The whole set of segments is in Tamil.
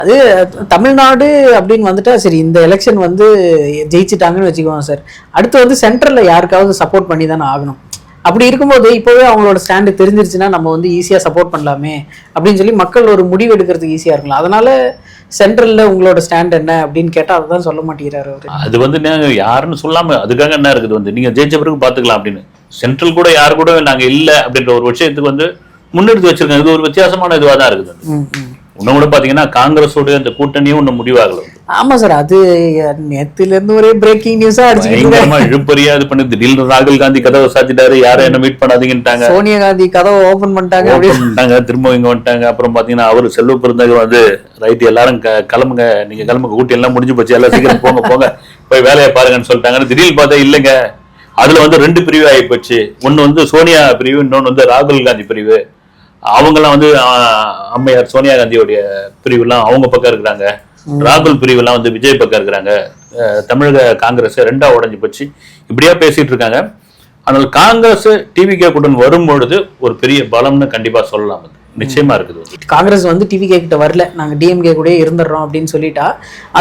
அது தமிழ்நாடு அப்படின்னு வந்துட்டா சரி, இந்த எலெக்ஷன் வந்து ஜெயிச்சிட்டாங்கன்னு வச்சுக்குவோம் சார். அடுத்து வந்து சென்ட்ரல்ல யாருக்காவது சப்போர்ட் பண்ணி தானே ஆகணும். அப்படி இருக்கும்போது இப்போவே அவங்களோட ஸ்டாண்டு தெரிஞ்சிருச்சுன்னா நம்ம வந்து ஈஸியாக சப்போர்ட் பண்ணலாமே அப்படின்னு சொல்லி மக்கள் ஒரு முடிவு எடுக்கிறதுக்கு ஈஸியாக இருக்கலாம். அதனால சென்ட்ரல்ல உங்களோட ஸ்டாண்ட் என்ன அப்படின்னு கேட்டால் அதுதான் சொல்ல மாட்டேங்கிறாரு அவரு. அது வந்து யாருன்னு சொல்லாம அதுக்காக என்ன இருக்குது வந்து நீங்க ஜெயிச்ச பிறகு பாத்துக்கலாம் அப்படின்னு சென்ட்ரல் கூட யாரு கூட நாங்க இல்லை அப்படின்ற ஒரு விஷயத்துக்கு வந்து முன்னெடுத்து வச்சிருக்காங்க. இது ஒரு வித்தியாசமான இதுவாக தான் இருக்குது. இன்னும் கூட பாத்தீங்கன்னா காங்கிரஸோட அந்த கூட்டணியும் ஒன்னும் முடிவாகல. ஆமா சார், அது நேத்துல இருந்து ஒரே பிரேக்கிங் நியூஸா அடிச்சுக்கிட்டு இழுப்பறியா இது பண்ணி திடீர்னு ராகுல் காந்தி கதவை சாத்திட்டாரு, யாரும் என்ன மீட் பண்ணாதீங்கன்ட்டாங்க. சோனியா காந்தி கதவை ஓபன் பண்ணிட்டாங்க, திரும்ப இங்க வந்துட்டாங்க. அப்புறம் பாத்தீங்கன்னா அவரு செல்வ பெருந்தகை வந்து ரைட் எல்லாரும் கிளம்புங்க, நீங்க கிளம்புங்க, கூட்டி எல்லாம் முடிஞ்சு போச்சு, எல்லாம் சீக்கிரம் போங்க போங்க போய் வேலையை பாருங்கன்னு சொல்லிட்டாங்க. திடீர்னு பார்த்தா இல்லைங்க, அதுல வந்து 2 பிரிவு ஆகி போச்சு. ஒன்னு வந்து சோனியா பிரிவு, இன்னொன்னு வந்து ராகுல் காந்தி பிரிவு. அவங்கெல்லாம் வந்து அம்மையார் சோனியா காந்தியோடைய பிரிவுலாம் அவங்க பக்கம் இருக்கிறாங்க, ராகுல் பிரிவுலாம் வந்து விஜய் பக்கம் இருக்கிறாங்க. தமிழக காங்கிரஸ் 2ஆ உடைஞ்சு போச்சு. இப்படியா பேசிட்டு இருக்காங்க. ஆனால் காங்கிரஸ் டிவிகே கூட்டணி வரும்பொழுது ஒரு பெரிய பலம்னு கண்டிப்பா சொல்லலாம். நிச்சயமா இருக்குது. காங்கிரஸ் வந்து டிவிகே கிட்ட வரல, நாங்க டிஎம்கே கூட இருந்துடுறோம் அப்படின்னு சொல்லிட்டா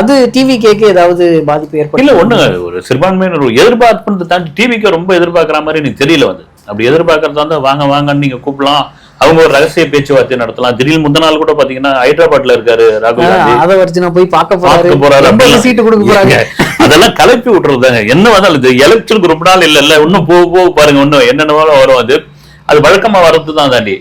அது டிவிகேக்கு ஏதாவது பாதிப்பு ஏற்படும்? இல்ல ஒண்ணு, ஒரு சிறுபான்மையினர் எதிர்பார்ப்புன்னு தாண்டி டிவிகே ரொம்ப எதிர்பார்க்கிற மாதிரி எனக்கு தெரியல. வந்து அப்படி எதிர்பார்க்கறதா இருந்தா வாங்க வாங்கன்னு நீங்க கூப்பிடலாம், அவங்க ஒரு ரகசிய பேச்சுவார்த்தை நடத்தலாம். திடீர்னு முந்த நாள் கூட பாத்தீங்கன்னா ஹைதராபாத்ல இருக்காரு ராகுல் காந்தி, அதை வச்சு நான் போய் பார்க்க போறாரு, சீட்டு கொடுக்க போறாங்க. அதெல்லாம் கலப்பி விட்டுறதுதாங்க. என்ன வந்தாலும் இது எலெக்ஷனுக்கு ரொம்ப நாள் இல்ல இன்னும் போக பாருங்க, இன்னும் என்னென்ன வரும். அது வழக்கமா வரது தான் தாண்டி